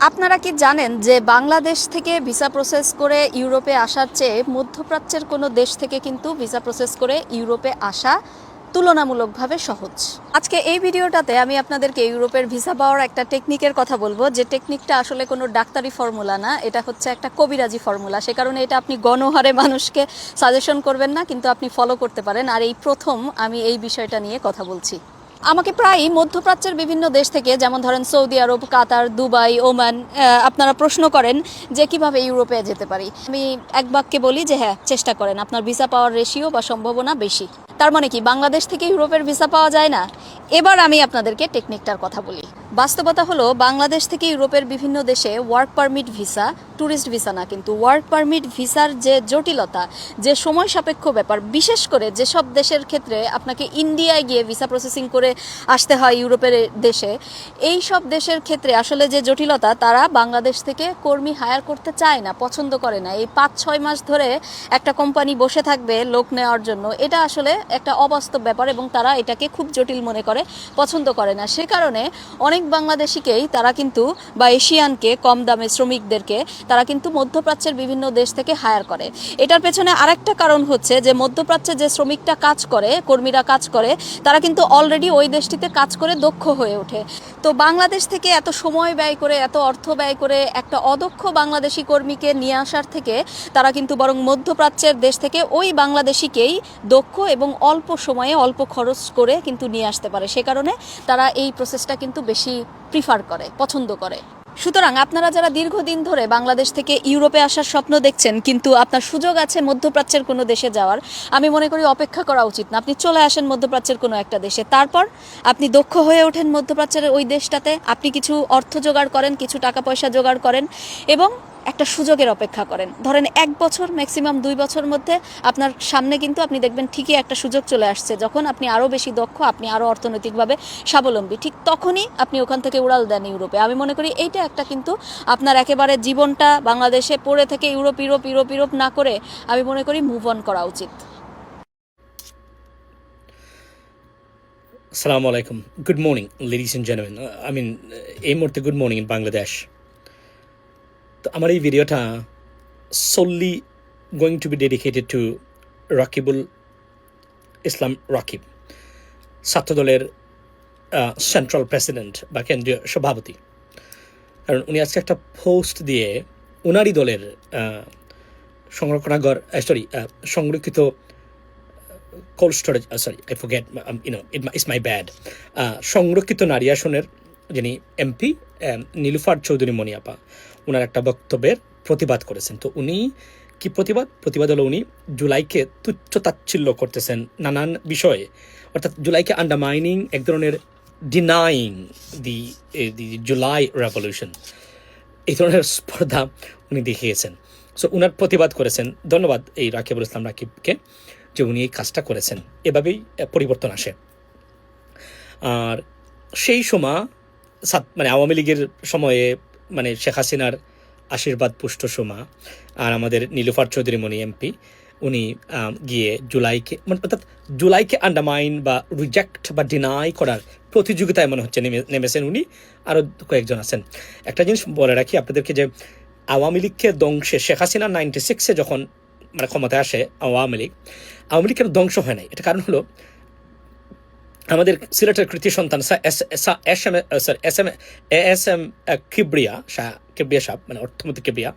আপনারা কি জানেন যে বাংলাদেশ থেকে ভিসা প্রসেস করে ইউরোপে আসার চেয়ে মধ্যপ্রাচ্যের কোনো দেশ থেকে কিন্তু ভিসা প্রসেস করে ইউরোপে আসা তুলনামূলকভাবে সহজ। আজকে এই ভিডিওটাতে আমি আপনাদেরকে ইউরোপের ভিসা পাওয়ার একটা টেকনিকের কথা বলবো, যে টেকনিকটা আসলে কোনো ডাক্তারি ফর্মুলা না, এটা হচ্ছে একটা কবিরাজি ফর্মুলা। সে কারণে এটা আপনি গণহারে মানুষকে সাজেশন করবেন না, কিন্তু আপনি ফলো করতে পারেন। আর এই প্রথম আমি এই বিষয়টা নিয়ে কথা বলছি। আমাকে প্রায়ই মধ্যপ্রাচ্যের বিভিন্ন দেশ থেকে, যেমন ধরেন সৌদি আরব, কাতার, দুবাই, ওমান, আপনারা প্রশ্ন করেন যে কিভাবে ইউরোপে যেতে পারি। আমি এক বাক্যে বলি যে হ্যাঁ, চেষ্টা করেন, আপনার ভিসা পাওয়ার রেশিও বা সম্ভাবনা বেশি। তার মানে কি বাংলাদেশ থেকে ইউরোপের ভিসা পাওয়া যায় না? এবার আমি আপনাদেরকে টেকনিকটার কথা বলি। বাস্তবতা হলো বাংলাদেশ থেকে ইউরোপের বিভিন্ন দেশে work permit visa, tourist visa না, কিন্তু ওয়ার্ক পারমিট ভিসার যে জটিলতা, যে সময় সাপেক্ষ ব্যাপার, বিশেষ করে যেসব দেশের ক্ষেত্রে আপনাকে ইন্ডিয়ায় গিয়ে ভিসা প্রসেসিং করে আসতে হয় ইউরোপের দেশে, এই সব দেশের ক্ষেত্রে আসলে যে জটিলতা, তারা বাংলাদেশ থেকে কর্মী হায়ার করতে চায় না, পছন্দ করে না। এই 5-6 মাস ধরে একটা কোম্পানি বসে থাকবে লোক নেওয়ার জন্য, এটা আসলে একটা অবাস্তব ব্যাপার এবং তারা এটাকে খুব জটিল মনে করে, পছন্দ করে না। সে কারণে অনেক বাংলাদেশিকেই তারা কিন্তু, বা এশিয়ানকে, কম দামে শ্রমিকদেরকে তারা কিন্তু মধ্যপ্রাচ্যের বিভিন্ন দেশ থেকে হায়ার করে। এটার পেছনে আরেকটা কারণ হচ্ছে যে মধ্যপ্রাচ্যে যে শ্রমিকটা কাজ করে, কর্মীরা কাজ করে, তারা কিন্তু অলরেডি ওই দেশটিতে কাজ করে দক্ষ হয়ে ওঠে। তো বাংলাদেশ থেকে এত সময় ব্যয় করে, এত অর্থ ব্যয় করে একটা অদক্ষ বাংলাদেশি কর্মীকে নিয়ে আসার থেকে তারা কিন্তু বরং মধ্যপ্রাচ্যের দেশ থেকে ওই বাংলাদেশিকেই দক্ষ এবং অল্প সময়ে অল্প খরচ করে কিন্তু নিয়ে আসতে পারে। সে কারণে তারা এই প্রসেসটা কিন্তু বেশি প্রিফার করে, পছন্দ করে। সুতরাং আপনারা যারা দীর্ঘদিন ধরে বাংলাদেশ থেকে ইউরোপে আসার স্বপ্ন দেখছেন, কিন্তু আপনার সুযোগ আছে মধ্যপ্রাচ্যের কোনো দেশে যাওয়ার, আমি মনে করি অপেক্ষা করা উচিত না। আপনি চলে আসেন মধ্যপ্রাচ্যের কোনো একটা দেশে, তারপর আপনি দক্ষ হয়ে ওঠেন মধ্যপ্রাচ্যের ওই দেশটাতে, আপনি কিছু অর্থ জোগাড় করেন, কিছু টাকা পয়সা জোগাড় করেন এবং একটা সুযোগের অপেক্ষা করেন। ধরেন 1 বছর, ম্যাক্সিমাম 2 বছর মধ্যে আপনার সামনে কিন্তু আপনি দেখবেন ঠিকই একটা সুযোগ চলে আসছে, যখন আপনি আরও বেশি দক্ষ, আপনি আরও অর্থনৈতিকভাবে স্বাবলম্বী, ঠিক তখনই আপনি ওখান থেকে উড়াল দেন ইউরোপে। আমি মনে করি এইটা একটা কিন্তু আপনার একেবারে জীবনটা বাংলাদেশে পড়ে থেকে ইউরোপ ইউরোপ ইউরোপ ইউরোপ না করে আমি মনে করি মুভ অন করা উচিত। Assalamu alaikum. Good morning, ladies and gentlemen. এই মুহূর্তে গুড মর্নিং ইন বাংলাদেশ। তো আমার এই ভিডিওটা solely going to be dedicated to Rakibul ইসলাম রাকিব, ছাত্রদলের সেন্ট্রাল প্রেসিডেন্ট বা কেন্দ্রীয় সভাপতি। কারণ উনি আজকে একটা পোস্ট দিয়ে উনারই দলের সংরক্ষিত cold storage, I forget, it's my bad, সংরক্ষিত নারী আসনের যিনি এমপি নীলুফার চৌধুরী মনিয়াপা, ওনার একটা বক্তব্যের প্রতিবাদ করেছেন। তো উনি কি প্রতিবাদ হলো, উনি জুলাইকে তুচ্ছ-তাচ্ছিল্য করতেছেন নানান বিষয়ে, অর্থাৎ জুলাইকে আন্ডারমাইনিং, এক ধরনের ডিনাইং দি জুলাই রেভলিউশন, এই ধরনের স্পর্ধা উনি দেখিয়েছেন। সো উনার প্রতিবাদ করেছেন। ধন্যবাদ এই রাকিবুল ইসলাম রাকিবকে যে উনি এই কাজটা করেছেন। এভাবেই পরিবর্তন আসে। আর সেই সময় আওয়ামী লীগের সময়ে, শেখ হাসিনার আশীর্বাদ পুষ্ট সময়, আর আমাদের নীলুফার চৌধুরী মনি এমপি, উনি গিয়ে অর্থাৎ জুলাইকে আন্ডারমাইন বা রিজেক্ট বা ডিনাই করার প্রতিযোগিতায় মনে হচ্ছে নেমেছেন উনি, আরও কয়েকজন আছেন। একটা জিনিস বলে রাখি আপনাদেরকে, যে আওয়ামী লীগকে ধ্বংসে শেখ হাসিনা 96-এ যখন ক্ষমতায় আসে আওয়ামী লীগের ধ্বংস হয় নাই। এটা কারণ হলো আমাদের সিলেটের কৃতি সন্তান এস এম কিবরিয়া সাহেব, অর্থমন্ত্রী কিবরিয়া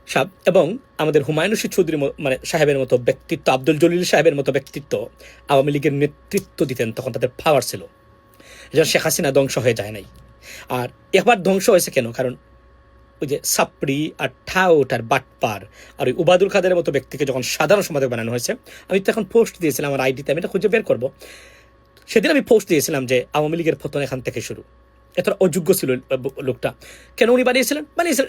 সাহেব, এবং আমাদের হুমায়ুন রশিদ চৌধুরী সাহেবের মতো ব্যক্তিত্ব, আব্দুল জলিল সাহেবের মতো ব্যক্তিত্ব আওয়ামী লীগের নেতৃত্ব দিতেন। তখন তাদের পাওয়ার ছিল, যেন শেখ হাসিনা ধ্বংস হয়ে যায় নাই। আর একবার ধ্বংস হয়েছে কেন? কারণ ওই যে সাপড়ি আর ঠাউট আর বাটপার আর ওই উবাদুল কাদের মতো ব্যক্তিকে যখন সাধারণ সম্পাদক বানানো হয়েছে, আমি তো এখন পোস্ট দিয়েছিলাম আমার আইডিতে, আমি এটা খুঁজে বের করবো। সেদিন আমি পোস্ট দিয়েছিলাম যে আওয়ামী লীগের পতন এখান থেকে শুরু। এতটা অযোগ্য ছিল লোকটা। কেন উনি বানিয়েছিলেন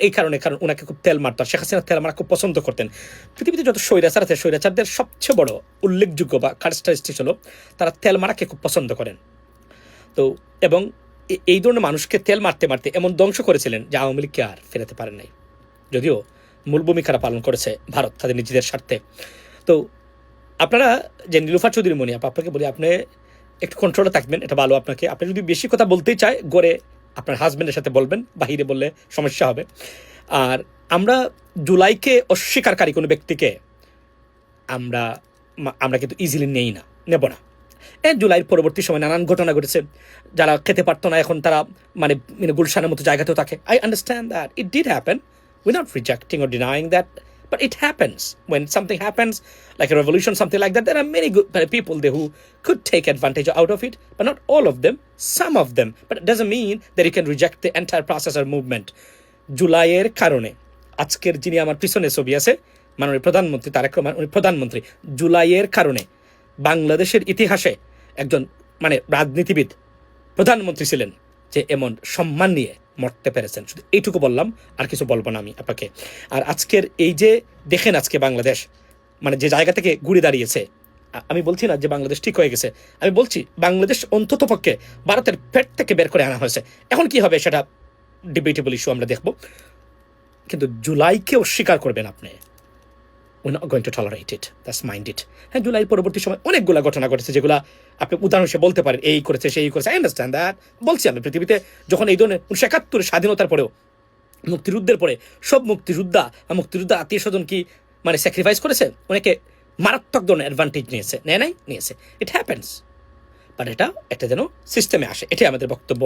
এই কারণে, কারণ ওনাকে খুব তেল মারত, শেখ হাসিনা তেল মারা খুব পছন্দ করতেন। পৃথিবীতে যত স্বৈরাচার আছে, স্বৈরাচারদের সবচেয়ে বড় উল্লেখযোগ্য বা ক্যারেক্টারিস্টিক হলো তারা তেল মারাকে খুব পছন্দ করেন। তো এবং এই ধরনের মানুষকে তেল মারতে মারতে এমন ধ্বংস করেছিলেন যে আওয়ামী লীগকে আর ফেরাতে পারেন নাই, যদিও মূল ভূমিকারা পালন করেছে ভারত তাদের নিজেদের স্বার্থে। তো আপনারা যে নীলুফার চৌধুরী মনিয়াপা, আপনাকে বলি, আপনি একটু কন্ট্রোলে থাকবেন, এটা ভালো আপনাকে। আপনি যদি বেশি কথা বলতেই চায় গড়ে আপনার হাজব্যান্ডের সাথে বলবেন, বাহিরে বললে সমস্যা হবে। আর আমরা জুলাইকে অস্বীকারী কোনো ব্যক্তিকে আমরা কিন্তু ইজিলি নেব না। জুলাইয়ের পরবর্তী সময় নানান ঘটনা ঘটেছে, যারা খেতে পারতো না এখন তারা মানে গুলশানের মতো জায়গাতেও থাকে। I understand that it did happen, we not rejecting or denying that, but it happens. When something happens like a revolution, something like that, there are many good people there who could take advantage out of it, but not all of them, some of them. But it doesn't mean that you can reject the entire process or movement. জুলাইয়ের কারণে আজকের যিনি আমার পিছনে ছবি আছে মাননীয় প্রধানমন্ত্রী তারেক রহমান, উনি প্রধানমন্ত্রী। জুলাইয়ের কারণে বাংলাদেশের ইতিহাসে একজন মানে রাজনীতিবিদ প্রধানমন্ত্রী ছিলেন যে এমন সম্মান নিয়ে মরতে পেরেছেন। শুধু এইটুকু বললাম, আর কিছু বলবো না আমি আপনাকে। আর আজকের এই যে দেখেন আজকে বাংলাদেশ মানে যে জায়গা থেকে ঘুরে দাঁড়িয়েছে, আমি বলছি না যে বাংলাদেশ ঠিক হয়ে গেছে, আমি বলছি বাংলাদেশ অন্তত পক্ষে ভারতের পেট থেকে বের করে আনা হয়েছে। এখন কি হবে সেটা ডিবেটেবল ইস্যু, আমরা দেখব। কিন্তু জুলাইকে অস্বীকার করবেন আপনি, we're not going to tolerate it, that's mind it. হ্যাঁ, জুলাইয়ের পরবর্তী সময় অনেকগুলা ঘটনা ঘটেছে যেগুলো আপনি উদাহরণ হিসেবে বলতে পারেন, এই করেছে সেই করেছে, আই আন্ডারস্ট্যান্ড দ্যাট। বলছি আমি পৃথিবীতে যখন এই ধরনের 1971 স্বাধীনতার পরেও মুক্তিযুদ্ধের পরে সব মুক্তিযোদ্ধা আত্মীয় স্বজন কি মানে স্যাক্রিফাইস করেছে, অনেকে মারাত্মক ধরনের অ্যাডভান্টেজ নিয়েছে, নিয়েছে। ইট হ্যাপেন্স, বাট এটা একটা যেন সিস্টেমে আসে, এটাই আমাদের বক্তব্য।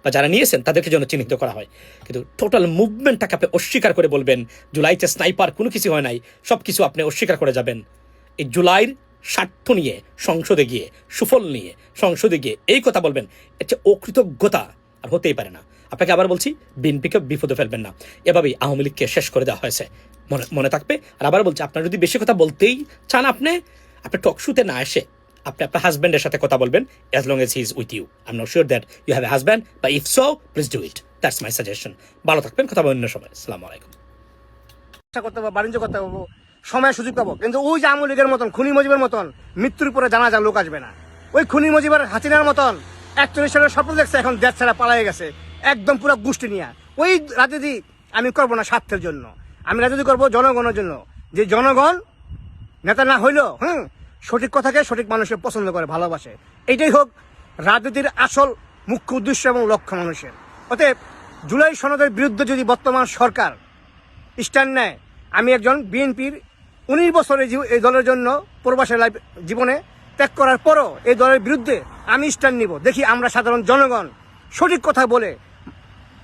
বা যারা নিয়েছেন তাদেরকে যেন চিহ্নিত করা হয়। কিন্তু টোটাল মুভমেন্টটাকে আপনি অস্বীকার করে বলবেন জুলাইতে স্নাইপার কোনো কিছু হয় নাই, সব কিছু আপনি অস্বীকার করে যাবেন। এই জুলাইয়ের স্বার্থ নিয়ে সংসদে গিয়ে, সুফল নিয়ে সংসদে গিয়ে এই কথা বলবেন, এটা অকৃতজ্ঞতা আর হতেই পারে না। আপনাকে আবার বলছি, বিএনপিকে বিপদে ফেলবেন না, এভাবেই আওয়ামী লীগকে শেষ করে দেওয়া হয়েছে, মনে থাকবে। আর আবার বলছি, আপনার যদি বেশি কথা বলতেই চান আপনি টকশুতে না এসে আপনি আপনার হাজব্যান্ডের সাথে কথা বলবেন, as long as he is with you. I'm not sure that you have a husband, but if so, please do it. That's my suggestion. ভালো থাকবেন, কথা বলবেন অন্য সময়। আসসালামু আলাইকুম। করতে পারবো, বাণিজ্য করতে পারবো, সময় সুযোগ পাবো, কিন্তু ওই যে আওয়ামী লীগের মতন খুনি মজিবের মতন মৃত্যুর পরে জানা লোক আসবে না। ওই খুনি মজিবের হাসিনার মতন 41 সালের স্বপ্ন দেখছে, এখন দেশ ছাড়া পালাই গেছে একদম পুরো গোষ্ঠী নিয়ে। ওই রাজনীতি আমি করবো না স্বার্থের জন্য, আমি রাজনীতি করবো জনগণের জন্য। যে জনগণ নেতা না হইলো সঠিক কথাকে সঠিক মানুষের পছন্দ করে, ভালোবাসে, এইটাই হোক রাজনীতির আসল মুখ্য উদ্দেশ্য এবং লক্ষ্য মানুষের। অতএব জুলাই সনদের বিরুদ্ধে যদি বর্তমান সরকার স্ট্যান্ড নেয়, আমি একজন বিএনপির 19 বছরের এই দলের জন্য প্রবাসের জীবনে ত্যাগ করার পরও এই দলের বিরুদ্ধে আমি স্ট্যান্ড নিব। দেখি আমরা সাধারণ জনগণ সঠিক কথা বলে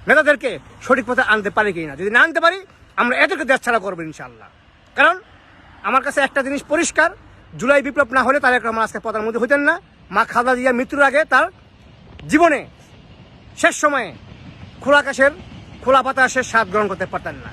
নেতাদেরকে সঠিক পথে আনতে পারি কিনা। যদি না আনতে পারি, আমরা এদেরকে দেশ ছাড়া করবো ইনশাল্লাহ। কারণ আমার কাছে একটা জিনিস পরিষ্কার, জুলাই বিপ্লব না হলে তারেক রহমান আজকে প্রধানমন্ত্রী হইতেন না। মা খালেদা জিয়া মৃত্যুর আগে তার জীবনে শেষ সময়ে খোলা আকাশের খোলা বাতাসের স্বাদ গ্রহণ করতে পারতেন না।